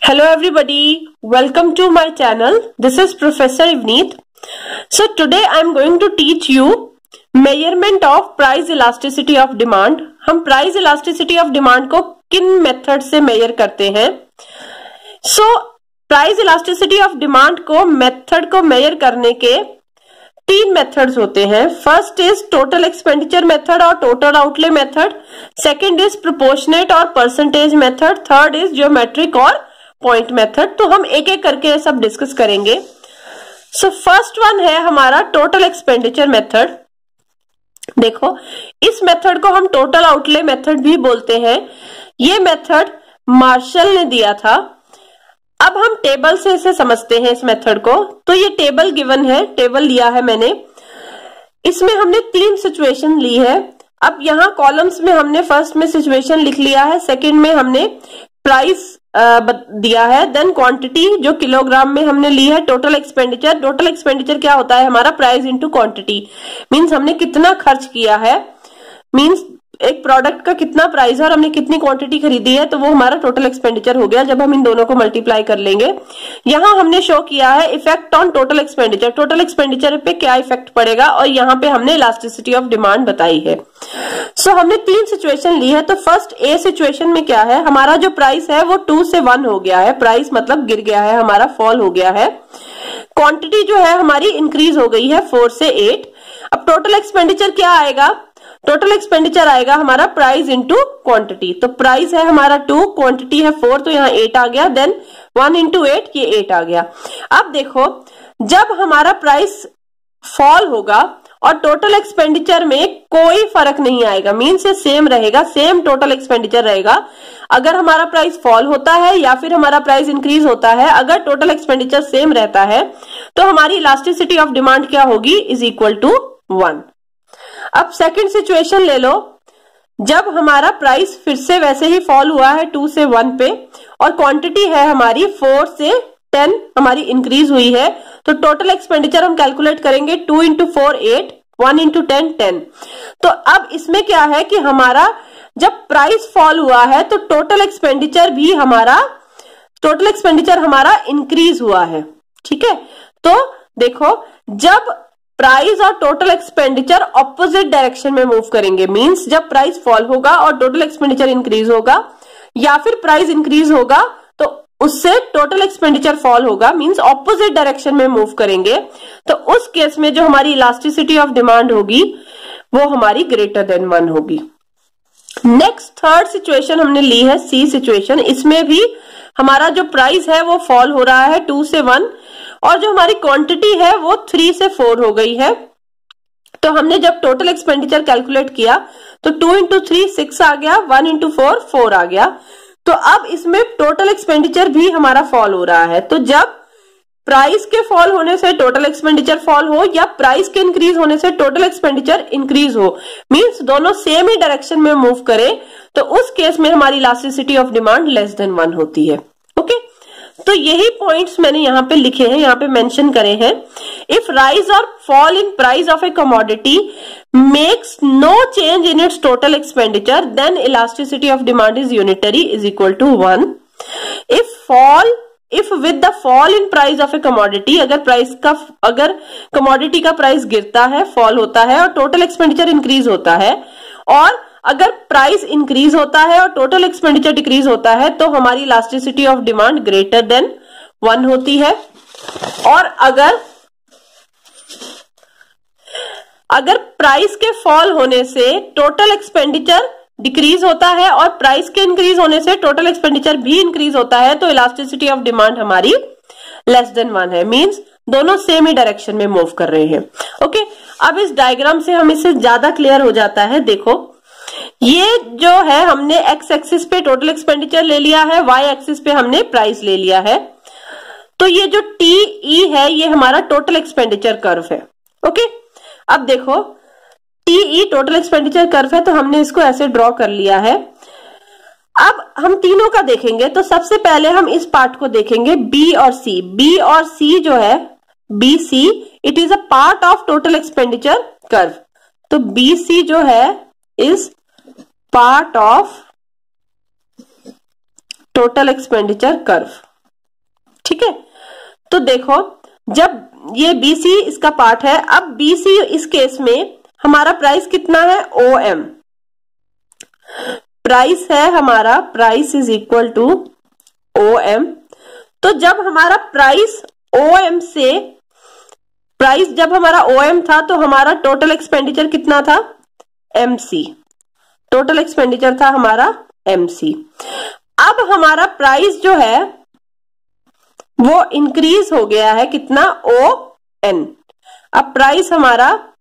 Hello everybody, welcome to my channel. This is Professor Ivneet. So today I am going to teach you measurement of price elasticity of demand. हम price elasticity of demand को किन method से major करते हैं? So price elasticity of demand को method को measure करने के तीन मेथड्स होते हैं. First is total expenditure method और total outlay method. Second is proportionate और percentage method. Third is geometric और पॉइंट मेथड. तो हम एक एक करके सब डिस्कस करेंगे. सो फर्स्ट वन है हमारा टोटल एक्सपेंडिचर मेथड. देखो, इस मेथड को हम टोटल आउटले मेथड भी बोलते हैं. ये मेथड मार्शल ने दिया था. अब हम टेबल से इसे समझते हैं इस मेथड को. तो ये टेबल गिवन है, टेबल लिया है मैंने. इसमें हमने तीन सिचुएशन ली है. अब यहाँ कॉलम्स में हमने फर्स्ट में सिचुएशन लिख लिया है, सेकंड में हमने प्राइस दिया है, देन क्वांटिटी जो किलोग्राम में हमने ली है. टोटल एक्सपेंडिचर, टोटल एक्सपेंडिचर क्या होता है हमारा? Price into quantity. मींस हमने कितना खर्च किया है, मींस एक प्रोडक्ट का कितना प्राइस है और हमने कितनी क्वांटिटी खरीदी है, तो वो हमारा टोटल एक्सपेंडिचर हो गया जब हम इन दोनों को मल्टीप्लाई कर लेंगे. यहां हमने शो किया है effect on total expenditure, total expenditure पे क्या इफेक्ट पड़ेगा, और यहाँ पे हमने इलास्टिसिटी ऑफ डिमांड बताई है. सो हमने तीन सिचुएशन ली है. तो फर्स्ट ए सिचुएशन में क्या है, हमारा जो प्राइस है वो 2 से 1 हो गया है. प्राइस मतलब गिर गया है, हमारा फॉल हो गया है. क्वांटिटी जो है हमारी इंक्रीज हो गई है 4 से 8. अब टोटल एक्सपेंडिचर क्या आएगा? टोटल एक्सपेंडिचर आएगा हमारा प्राइस इंटू क्वांटिटी. तो प्राइस है हमारा 2, क्वांटिटी है 4, तो यहाँ 8 आ गया. देन 1 इंटू 8, ये 8 आ गया. अब देखो, जब हमारा प्राइस फॉल होगा और टोटल एक्सपेंडिचर में कोई फर्क नहीं आएगा, मीन्स ये सेम रहेगा, सेम टोटल एक्सपेंडिचर रहेगा. अगर हमारा प्राइस फॉल होता है या फिर हमारा प्राइस इंक्रीज होता है, अगर टोटल एक्सपेंडिचर सेम रहता है तो हमारी इलास्टिसिटी ऑफ डिमांड क्या होगी? Is equal to 1. अब सेकंड सिचुएशन ले लो. जब हमारा प्राइस फिर से वैसे ही फॉल हुआ है 2 से 1 पे, और क्वांटिटी है हमारी 4 से 10 हमारी इंक्रीज हुई है, तो टोटल एक्सपेंडिचर हम कैलकुलेट करेंगे 2 इंटू 4 8, 1 इंटू 10 10. तो अब इसमें क्या है कि हमारा जब प्राइस फॉल हुआ है तो टोटल एक्सपेंडिचर हमारा इंक्रीज हुआ है. ठीक है, तो देखो, जब प्राइस और टोटल एक्सपेंडिचर ऑपोजिट डायरेक्शन में मूव करेंगे, मींस जब प्राइस फॉल होगा और टोटल एक्सपेंडिचर इंक्रीज होगा, या फिर प्राइस इंक्रीज होगा तो उससे टोटल एक्सपेंडिचर फॉल होगा, मींस ऑपोजिट डायरेक्शन में मूव करेंगे, तो उस केस में जो हमारी इलास्टिसिटी ऑफ डिमांड होगी वो हमारी ग्रेटर देन 1 होगी. नेक्स्ट थर्ड सिचुएशन हमने ली है, सी सिचुएशन. इसमें भी हमारा जो प्राइस है वो फॉल हो रहा है 2 से 1, और जो हमारी क्वांटिटी है वो 3 से 4 हो गई है. तो हमने जब टोटल एक्सपेंडिचर कैलकुलेट किया तो 2 इंटू 3 6 आ गया, 1 इंटू 4 4 आ गया. तो अब इसमें टोटल एक्सपेंडिचर भी हमारा फॉल हो रहा है. तो जब प्राइस के फॉल होने से टोटल एक्सपेंडिचर फॉल हो, या प्राइस के इंक्रीज होने से टोटल एक्सपेंडिचर इंक्रीज हो, मींस दोनों सेम ही डायरेक्शन में मूव करें, तो उस केस में हमारी elasticity of demand less than 1 होती है. ओके, तो यही पॉइंट्स मैंने यहाँ पे लिखे हैं, यहाँ पे मेंशन करे हैं. इफ राइज और fall in price of a commodity makes no change in its total expenditure, then elasticity of demand is unitary is equal to 1. If with the fall in price of a commodity, अगर commodity का price गिरता है, fall होता है, और total expenditure increase होता है, और अगर प्राइस इंक्रीज होता है और टोटल एक्सपेंडिचर डिक्रीज होता है, तो हमारी elasticity of demand greater than 1 होती है. और अगर प्राइस के फॉल होने से टोटल एक्सपेंडिचर डिक्रीज होता है और प्राइस के इंक्रीज होने से टोटल एक्सपेंडिचर भी इंक्रीज होता है, तो इलास्टिसिटी ऑफ डिमांड हमारी लेस देन 1 है. मींस दोनों सेम ही डायरेक्शन में मूव कर रहे हैं. ओके, अब इस डायग्राम से हम इससे ज्यादा क्लियर हो जाता है. देखो, ये जो है हमने एक्स एक्सिस पे टोटल एक्सपेंडिचर ले लिया है, वाई एक्सिस पे हमने प्राइस ले लिया है. तो ये जो टीई है ये हमारा टोटल एक्सपेंडिचर कर्व है. ओके, अब देखो, टीई टोटल एक्सपेंडिचर कर्व है, तो हमने इसको ऐसे ड्रॉ कर लिया है. अब हम तीनों का देखेंगे. तो सबसे पहले हम इस पार्ट को देखेंगे, बी और सी. बी और सी जो है, B C, it is a part of total expenditure curve. तो बी सी जो है is part of total expenditure curve. ठीक है, तो देखो जब ये BC इसका पार्ट है, अब BC इस केस में हमारा प्राइस कितना है, OM प्राइस है हमारा, price is equal to OM। तो जब हमारा प्राइस OM से, प्राइस जब हमारा OM था तो हमारा टोटल एक्सपेंडिचर कितना था, MC, टोटल एक्सपेंडिचर था हमारा MC। अब हमारा प्राइस जो है वो इंक्रीज हो गया है कितना, ON। अब प्राइस हमारा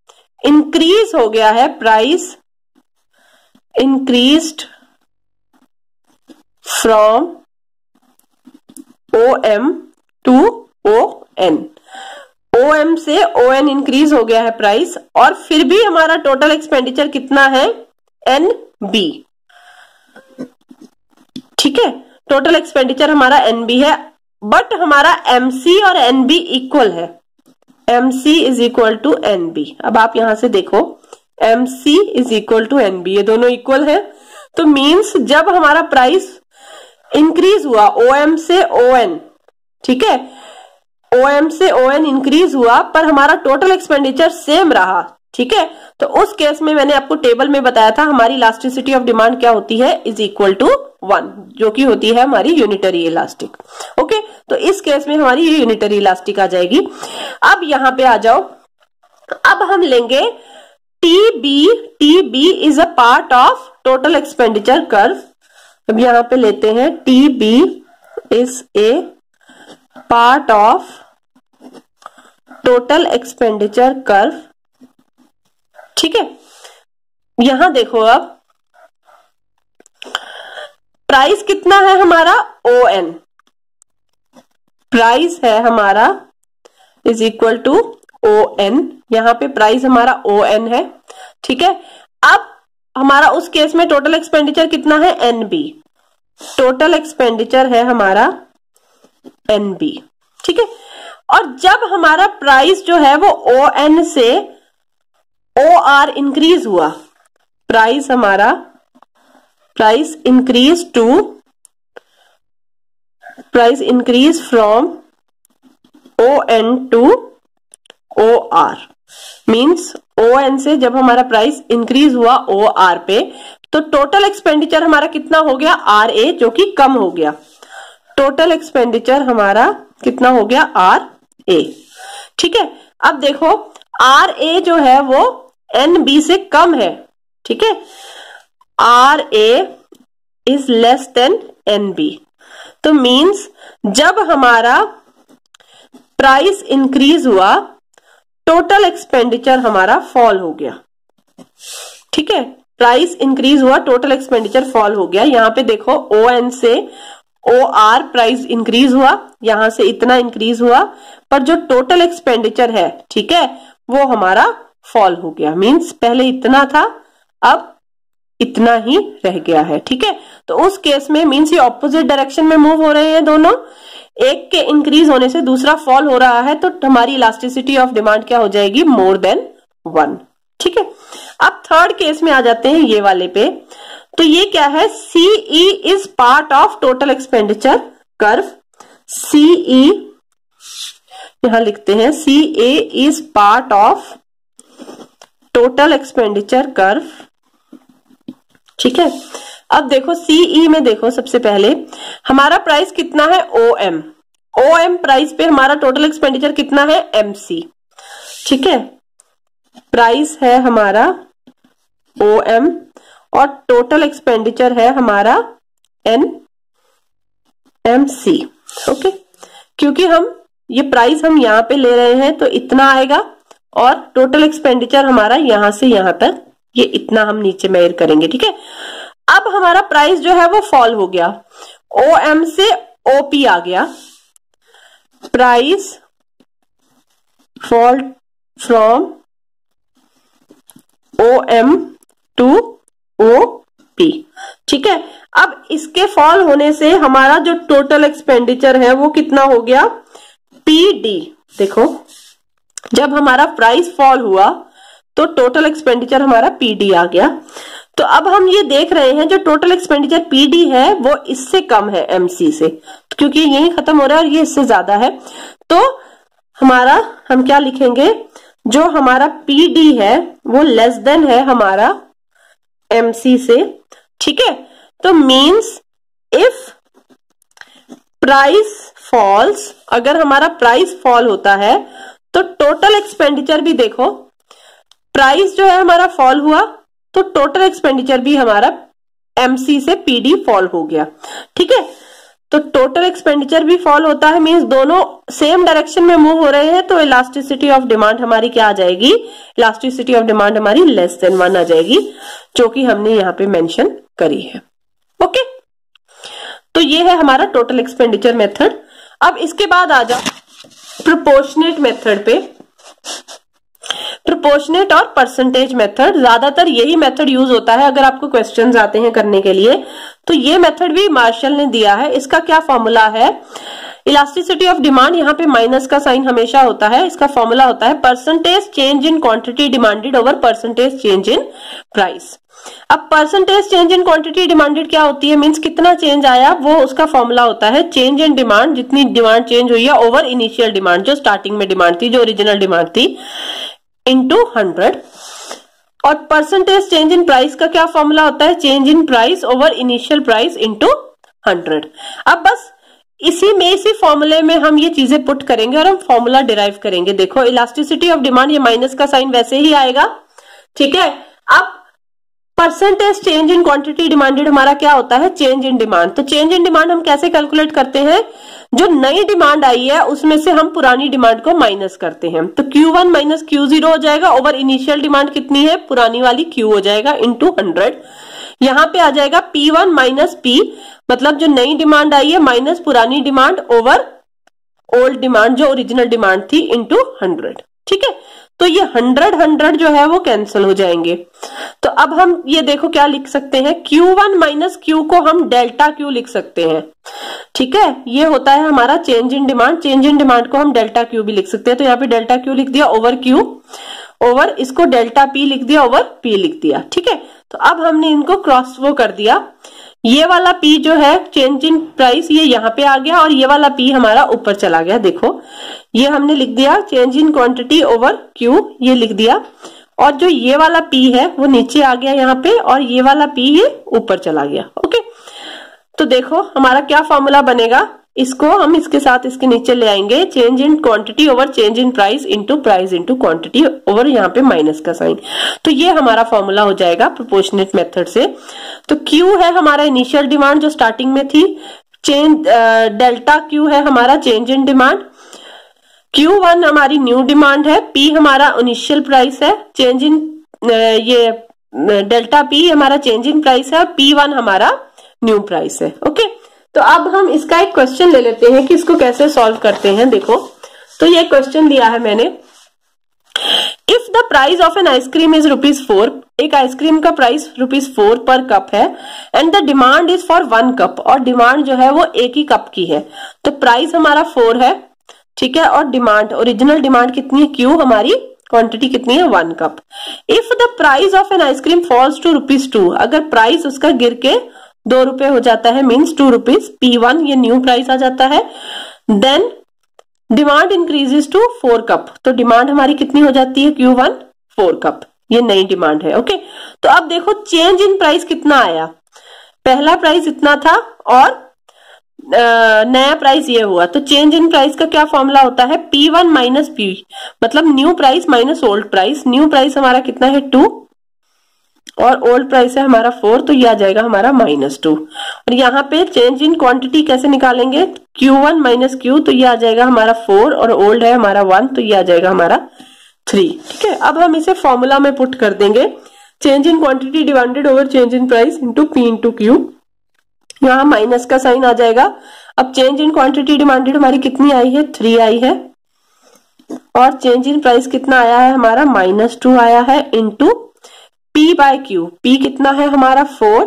इंक्रीज हो गया है, price increased from OM to ON, OM से ON इंक्रीज हो गया है प्राइस, और फिर भी हमारा टोटल एक्सपेंडिचर कितना है, NB। ठीक है, टोटल एक्सपेंडिचर हमारा NB है, बट हमारा MC और NB इक्वल है, MC is equal to NB। अब आप यहां से देखो MC is equal to NB, ये दोनों इक्वल है, तो मींस जब हमारा प्राइस इंक्रीज हुआ OM से ON, ठीक है, OM से ON इंक्रीज हुआ पर हमारा टोटल एक्सपेंडिचर सेम रहा, ठीक है, तो उस केस में मैंने आपको टेबल में बताया था हमारी इलास्टिसिटी ऑफ डिमांड क्या होती है, इज इक्वल टू 1, जो कि होती है हमारी यूनिटरी इलास्टिक। ओके, तो इस केस में हमारी ये यूनिटरी इलास्टिक आ जाएगी। अब यहां पे आ जाओ, अब हम लेंगे TB is a part of total expenditure curve. अब यहां पे लेते हैं TB is a part of total expenditure curve. ठीक है, यहां देखो, अब प्राइस कितना है हमारा, ON, प्राइस है हमारा इज इक्वल टू ON, यहां पे प्राइस हमारा ON है। ठीक है, अब हमारा उस केस में टोटल एक्सपेंडिचर कितना है, NB, टोटल एक्सपेंडिचर है हमारा NB। ठीक है, और जब हमारा प्राइस जो है वो ON से OR इंक्रीज हुआ, प्राइस हमारा, price increase to, price increase from ON to OR, means ON से जब हमारा प्राइस इंक्रीज हुआ OR पे, तो टोटल एक्सपेंडिचर हमारा कितना हो गया, RA, जो कि कम हो गया, टोटल एक्सपेंडिचर हमारा कितना हो गया, RA। ठीक है, अब देखो RA जो है वो NB से कम है। ठीक है, RA is less then NB, तो मींस जब हमारा प्राइस इंक्रीज हुआ टोटल एक्सपेंडिचर हमारा फॉल हो गया। ठीक है, प्राइस इंक्रीज हुआ टोटल एक्सपेंडिचर फॉल हो गया। यहां पे देखो ON से OR प्राइस इंक्रीज हुआ, यहां से इतना इंक्रीज हुआ, पर जो टोटल एक्सपेंडिचर है, ठीक है, वो हमारा फॉल हो गया, मींस पहले इतना था अब इतना ही रह गया है। ठीक है, तो उस केस में मींस ये ऑपोजिट डायरेक्शन में मूव हो रहे हैं दोनों, एक के इंक्रीज होने से दूसरा फॉल हो रहा है, तो हमारी इलास्टिसिटी ऑफ डिमांड क्या हो जाएगी, मोर देन 1। ठीक है, अब थर्ड केस में आ जाते हैं ये वाले पे, तो ये क्या है, CE is part of total expenditure curve. CE यहां लिखते हैं, CA is part of total expenditure curve. ठीक है, अब देखो CE में देखो, सबसे पहले हमारा प्राइस कितना है, OM प्राइस पे हमारा टोटल एक्सपेंडिचर कितना है, MC। ठीक है, प्राइस है हमारा OM और टोटल एक्सपेंडिचर है हमारा NMC। ओके, क्योंकि हम ये प्राइस हम यहां पे ले रहे हैं तो इतना आएगा, और टोटल एक्सपेंडिचर हमारा यहां से यहां तक, ये इतना हम नीचे मेजर करेंगे। ठीक है, अब हमारा प्राइस जो है वो फॉल हो गया, OM से OP आ गया, price fall from OM to OP। ठीक है, अब इसके फॉल होने से हमारा जो टोटल एक्सपेंडिचर है वो कितना हो गया, PD। देखो जब हमारा प्राइस फॉल हुआ तो टोटल एक्सपेंडिचर हमारा PD आ गया, तो अब हम ये देख रहे हैं जो टोटल एक्सपेंडिचर पीडी है वो इससे कम है एमसी से, क्योंकि यही खत्म हो रहा है और ये इससे ज्यादा है। तो हमारा हम क्या लिखेंगे, जो हमारा पीडी है वो लेस देन है हमारा एमसी से, ठीक है। तो मीन्स इफ प्राइस फॉल्स, अगर हमारा प्राइस फॉल होता है तो टोटल एक्सपेंडिचर भी देखो, प्राइस जो है हमारा फॉल हुआ तो टोटल एक्सपेंडिचर भी हमारा एमसी से पीडी फॉल हो गया, ठीक है। तो टोटल एक्सपेंडिचर भी फॉल होता है, मींस दोनों सेम डायरेक्शन में मूव हो रहे हैं, तो इलास्टिसिटी ऑफ डिमांड हमारी क्या आ जाएगी, इलास्टिसिटी ऑफ डिमांड हमारी लेस देन 1 आ जाएगी, जो कि हमने यहाँ पे मेंशन करी है। ओके, तो ये है हमारा टोटल एक्सपेंडिचर मेथड। अब इसके बाद आ जाओ प्रोपोर्शनेट मेथड पे। प्रोपोर्शनेट और परसेंटेज मेथड, ज्यादातर यही मेथड यूज होता है अगर आपको क्वेश्चंस आते हैं करने के लिए। तो ये मेथड भी मार्शल ने दिया है। इसका क्या फॉर्मूला है, इलास्टिसिटी ऑफ डिमांड, यहाँ पे माइनस का साइन हमेशा होता है। इसका फॉर्मूला होता है percentage change in quantity demanded over percentage change in price. अब percentage change in quantity demanded क्या होती है, मींस कितना चेंज आया, वो उसका फॉर्मूला होता है चेंज इन डिमांड, जितनी डिमांड चेंज हुई है ओवर इनिशियल डिमांड, जो स्टार्टिंग में डिमांड थी, जो ओरिजिनल डिमांड थी, इंटू 100। और परसेंटेज चेंज इन प्राइस का क्या फॉर्मूला होता है, change in price over initial price into 100। अब बस इसी फॉर्मूले में हम ये चीजें पुट करेंगे और हम फॉर्मूला डिराइव करेंगे। देखो इलास्टिसिटी ऑफ डिमांड, ये माइनस का साइन वैसे ही आएगा, ठीक है। अब percentage change in quantity demanded हमारा क्या होता है, चेंज इन डिमांड। तो चेंज इन डिमांड हम कैसे कैलकुलेट करते हैं, जो नई डिमांड आई है उसमें से हम पुरानी डिमांड को माइनस करते हैं। तो Q1 माइनस Q0 हो जाएगा, ओवर इनिशियल डिमांड कितनी है, पुरानी वाली Q हो जाएगा, इंटू 100। यहाँ पे आ जाएगा P1 माइनस P, मतलब जो नई डिमांड आई है माइनस पुरानी डिमांड ओवर ओल्ड डिमांड जो ओरिजिनल डिमांड थी, इंटू 100, ठीक है। तो ये 100 जो है वो कैंसिल हो जाएंगे। तो अब हम ये देखो क्या लिख सकते हैं, Q1 माइनस Q को हम डेल्टा Q लिख सकते हैं, ठीक है। ये होता है हमारा change in demand, change in demand को हम डेल्टा Q भी लिख सकते हैं। तो यहाँ पे डेल्टा Q लिख दिया ओवर Q, ओवर इसको डेल्टा P लिख दिया, ओवर P लिख दिया, ठीक है। तो अब हमने इनको क्रॉस वो कर दिया, ये वाला P जो है चेंज इन प्राइस, ये यहाँ पे आ गया, और ये वाला P हमारा ऊपर चला गया। देखो ये हमने लिख दिया change in quantity over Q, ये लिख दिया, और जो ये वाला P है वो नीचे आ गया यहाँ पे, और ये वाला P ये ऊपर चला गया। ओके, तो देखो हमारा क्या फॉर्मूला बनेगा, इसको हम इसके साथ इसके नीचे ले आएंगे, change in quantity over change in price into quantity over यहाँ पे माइनस का साइन। तो ये हमारा फॉर्मूला हो जाएगा प्रोपोर्शनेट मेथड से। तो Q है हमारा इनिशियल डिमांड जो स्टार्टिंग में थी, चेंज डेल्टा Q है हमारा चेंज इन डिमांड, Q1 हमारी न्यू डिमांड है, P हमारा इनिशियल प्राइस है, चेंज इन ये डेल्टा P हमारा चेंज इन प्राइस है, P1 हमारा न्यू प्राइस है। ओके, तो अब हम इसका एक क्वेश्चन ले लेते हैं कि इसको कैसे सॉल्व करते हैं। देखो तो ये क्वेश्चन दिया है मैंने, if the price of an ice cream is ₹4, एक आइसक्रीम का प्राइस ₹4 पर कप है, and the demand is for 1 cup, और डिमांड जो है वो एक ही कप की है। तो प्राइस हमारा 4 है, ठीक है, और डिमांड ओरिजिनल डिमांड कितनी है, Q हमारी क्वांटिटी कितनी है, 1 cup. If the price of an ice cream falls to ₹2, अगर प्राइस उसका गिर के ₹2 हो जाता है, मीन्स ₹2, P1 ये न्यू प्राइस आ जाता है, then demand increases to 4 cup, तो डिमांड हमारी कितनी हो जाती है, Q1 4 कप, ये नई डिमांड है। ओके, तो अब देखो चेंज इन प्राइस कितना आया, पहला प्राइस इतना था और नया प्राइस ये हुआ। तो चेंज इन प्राइस का क्या फॉर्मूला होता है, P1 माइनस P, मतलब new price minus old price. New price हमारा कितना है 2 और ओल्ड प्राइस है हमारा 4, तो ये आ जाएगा हमारा -2। और यहाँ पे चेंज इन क्वांटिटी कैसे निकालेंगे, Q1 माइनस Q, तो ये आ जाएगा हमारा 4 और ओल्ड है हमारा 1, तो ये आ जाएगा हमारा 3। ठीक है, अब हम इसे फॉर्मूला में पुट कर देंगे, change in quantity divided over change in price into P into Q, यहाँ माइनस का साइन आ जाएगा। अब चेंज इन क्वांटिटी डिमांडेड हमारी कितनी आई है, 3 आई है, और चेंज इन प्राइस कितना आया है हमारा -2 आया है, into P by Q। P कितना है हमारा 4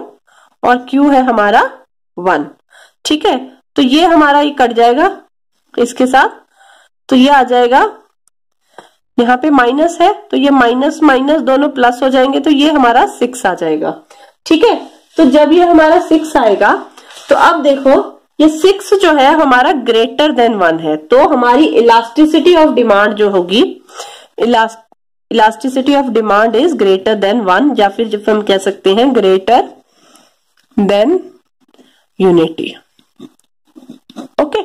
और Q है हमारा 1। ठीक है, तो ये हमारा ये कट जाएगा इसके साथ, तो ये आ जाएगा, यहाँ पे माइनस है तो ये माइनस माइनस दोनों प्लस हो जाएंगे, तो ये हमारा 6 आ जाएगा। ठीक है, तो जब ये हमारा 6 आएगा तो अब देखो ये 6 जो है हमारा ग्रेटर देन 1 है, तो हमारी इलास्टिसिटी ऑफ डिमांड जो होगी, elasticity of demand is greater than 1, या फिर जब हम कह सकते हैं ग्रेटर देन यूनिटी। ओके,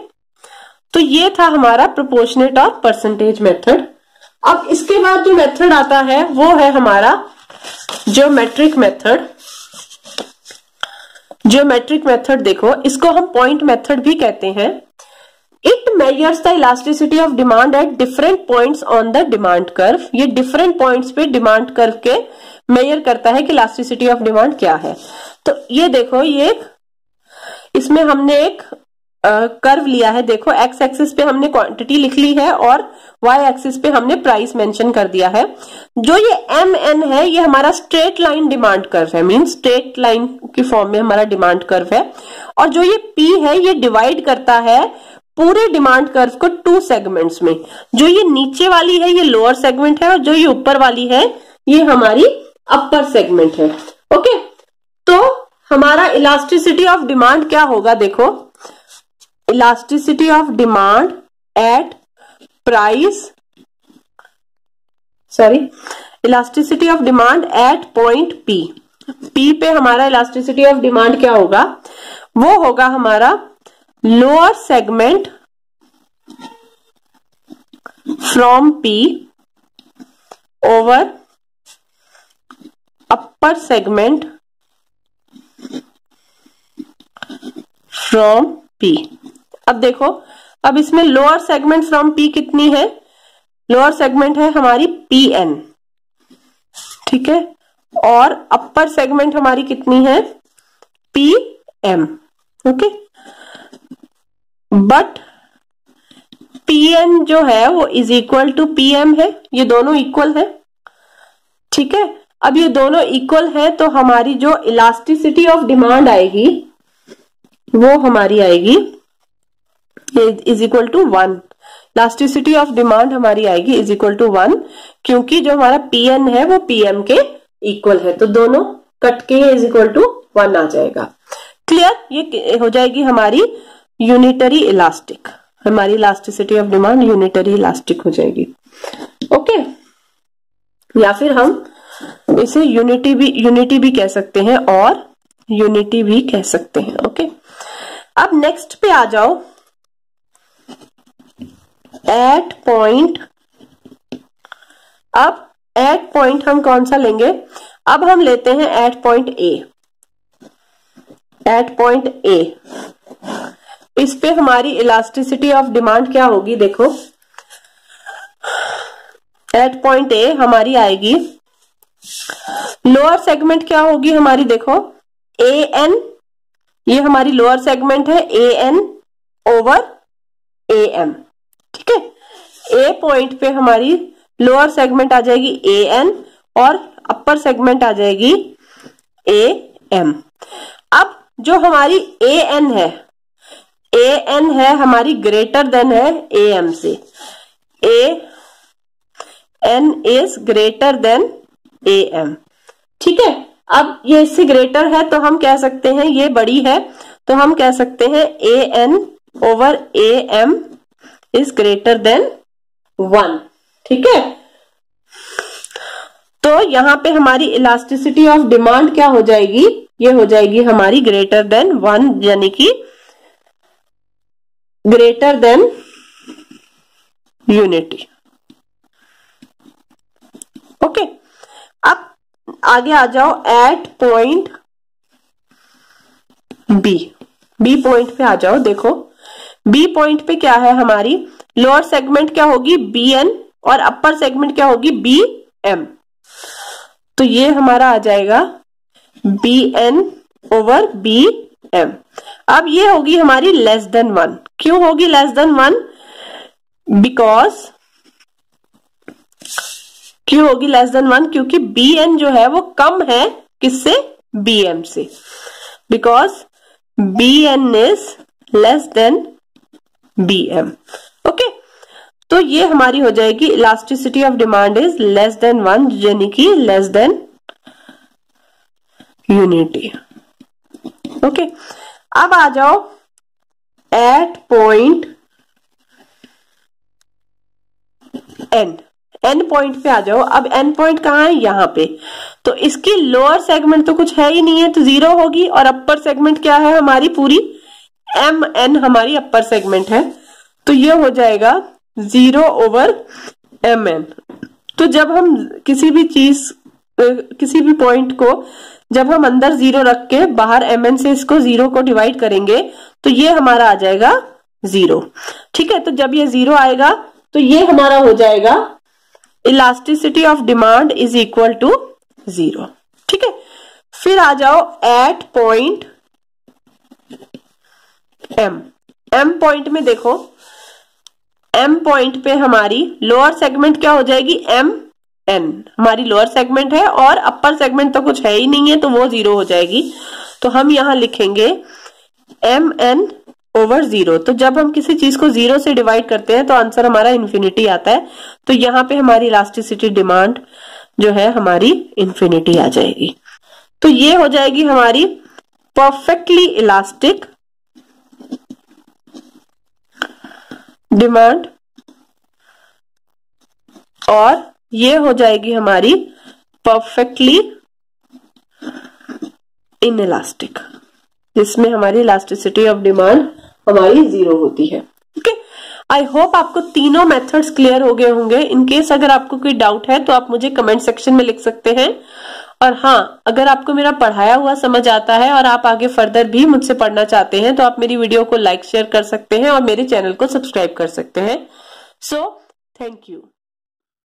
तो ये था हमारा प्रोपोर्शनेट और परसेंटेज मेथड। अब इसके बाद जो मेथड आता है वो है हमारा ज्योमेट्रिक मेथड। ज्योमेट्रिक मेथड देखो, इसको हम पॉइंट मेथड भी कहते हैं। It measures the elasticity of demand at different points on the demand curve. ये डिफरेंट पॉइंट्स पे डिमांड कर्व के मेजर करता है कि इलास्टिसिटी ऑफ डिमांड क्या है। तो ये देखो, ये इसमें हमने एक कर्व लिया है। देखो एक्स एक्सिस पे हमने क्वांटिटी लिख ली है और वाई एक्सिस पे हमने प्राइस मेंशन कर दिया है। जो ये एम एन है ये हमारा स्ट्रेट लाइन डिमांड कर्व है, मीन स्ट्रेट लाइन की फॉर्म में हमारा डिमांड कर्व है। और जो ये पी है ये डिवाइड करता है पूरे डिमांड कर्व को 2 सेगमेंट्स में। जो ये नीचे वाली है ये लोअर सेगमेंट है और जो ये ऊपर वाली है ये हमारी अपर सेगमेंट है। ओके, तो हमारा इलास्टिसिटी ऑफ डिमांड क्या होगा, देखो elasticity of demand at price, elasticity of demand eight point P. P पे हमारा इलास्टिसिटी ऑफ डिमांड क्या होगा, वो होगा हमारा lower segment from P over upper segment from P. अब देखो, अब इसमें लोअर सेगमेंट फ्रॉम पी कितनी है, लोअर सेगमेंट है हमारी पी एन, ठीक है, और अपर सेगमेंट हमारी कितनी है P M. Okay, but P N जो है वो is equal to P M है, ये दोनों इक्वल है। ठीक है, अब ये दोनों इक्वल है तो हमारी जो इलास्टिसिटी ऑफ डिमांड आएगी वो हमारी आएगी is equal to 1। Elasticity of demand हमारी आएगी इज इक्वल टू 1, क्योंकि जो हमारा पी एन है वो पी एम के इक्वल है, तो दोनों कट के इज इक्वल टू 1 आ जाएगा। क्लियर, ये हो जाएगी हमारी यूनिटरी इलास्टिक, हमारी elasticity of demand unitary elastic हो जाएगी। ओके, या फिर हम इसे यूनिटी भी कह सकते हैं और यूनिटी भी कह सकते हैं। ओके, अब नेक्स्ट पे आ जाओ, एट पॉइंट। अब एट पॉइंट हम कौन सा लेंगे, अब हम लेते हैं at point A. At point A, इस पे हमारी इलास्टिसिटी ऑफ डिमांड क्या होगी, देखो एट पॉइंट ए हमारी आएगी, लोअर सेगमेंट क्या होगी हमारी, देखो ए एन, ये हमारी लोअर सेगमेंट है ए एन ओवर ए एम। ठीक है, ए पॉइंट पे हमारी लोअर सेगमेंट आ जाएगी ए एन और अपर सेगमेंट आ जाएगी ए एम। अब जो हमारी ए एन है हमारी ग्रेटर देन है ए एम से, A N is greater than A M. ठीक है, अब ये इससे ग्रेटर है तो हम कह सकते हैं ये बड़ी है, तो हम कह सकते हैं A N over A M is greater than 1। ठीक है, तो यहां पे हमारी इलास्टिसिटी ऑफ डिमांड क्या हो जाएगी, ये हो जाएगी हमारी ग्रेटर देन 1, यानी कि ग्रेटर देन यूनिटी। ओके, अब आगे आ जाओ, at point B. B point पे आ जाओ, देखो बी पॉइंट पे क्या है हमारी, लोअर सेगमेंट क्या होगी बी एन और अपर सेगमेंट क्या होगी बी एम। तो ये हमारा आ जाएगा B N over B M. अब ये होगी हमारी लेस देन 1। क्यों होगी लेस देन 1, बिकॉज क्यों होगी लेस देन 1, क्योंकि बी एन जो है वो कम है किससे, बी एम से, because B N is less than B M. Okay, तो ये हमारी हो जाएगी elasticity of demand is less than 1, यानी कि लेस देन यूनिटी। ओके, अब आ जाओ at point N. N point पे आ जाओ। अब एन पॉइंट कहाँ है? यहाँ पे। तो इसकी लोअर सेगमेंट तो कुछ है ही नहीं है, तो 0 होगी, और अपर सेगमेंट क्या है हमारी? पूरी एम एन हमारी अपर सेगमेंट है, तो ये हो जाएगा 0 ओवर एम एन। तो जब हम किसी भी चीज, किसी भी पॉइंट को जब हम अंदर 0 रख के बाहर एम एन से इसको 0 को डिवाइड करेंगे तो ये हमारा आ जाएगा 0। ठीक है, तो जब ये 0 आएगा तो ये हमारा हो जाएगा elasticity of demand is equal to 0। ठीक है, फिर आ जाओ at point M. M point में देखो, एम पॉइंट पे हमारी लोअर सेगमेंट क्या हो जाएगी? एम एन हमारी लोअर सेगमेंट है, और अपर सेगमेंट तो कुछ है ही नहीं है, तो वो 0 हो जाएगी। तो हम यहां लिखेंगे एम एन ओवर 0। तो जब हम किसी चीज को 0 से डिवाइड करते हैं तो आंसर हमारा इन्फिनिटी आता है। तो यहाँ पे हमारी इलास्टिसिटी डिमांड जो है हमारी इन्फिनिटी आ जाएगी। तो ये हो जाएगी हमारी परफेक्टली इलास्टिक डिमांड, और ये हो जाएगी हमारी परफेक्टली इनइलास्टिक, जिसमें हमारी इलास्टिसिटी ऑफ डिमांड हमारी 0 होती है। ओके, आई होप आपको तीनों मेथड्स क्लियर हो गए होंगे। इनकेस अगर आपको कोई डाउट है तो आप मुझे कमेंट सेक्शन में लिख सकते हैं। और हाँ, अगर आपको मेरा पढ़ाया हुआ समझ आता है और आप आगे फर्दर भी मुझसे पढ़ना चाहते हैं तो आप मेरी वीडियो को लाइक शेयर कर सकते हैं और मेरे चैनल को सब्सक्राइब कर सकते हैं। So thank you.